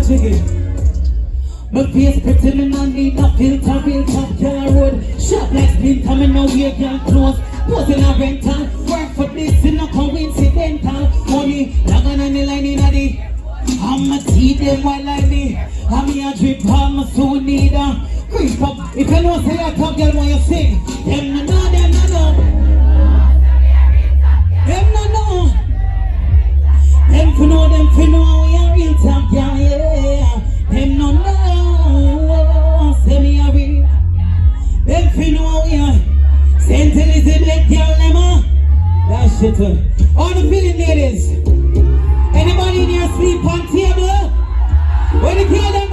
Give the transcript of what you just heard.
chicken. My face pretty, me not need a filter, real top girl road. Shop like spin, coming now here, girl close. Posing a rental, work for this, in a coincidental. Money, lagan on the line in a day. I'ma see them while I need. I'm here drip, I'm so need a creep up. If you know say a top girl when you sing, them no know, them no know. Them no know. Them for know, them for know we are real top girl, yeah. Them no know, say me a real. Them for know we are Saint Elizabeth girl, them that shit. All the feeling ladies. Anybody in here sleep on table? When the girl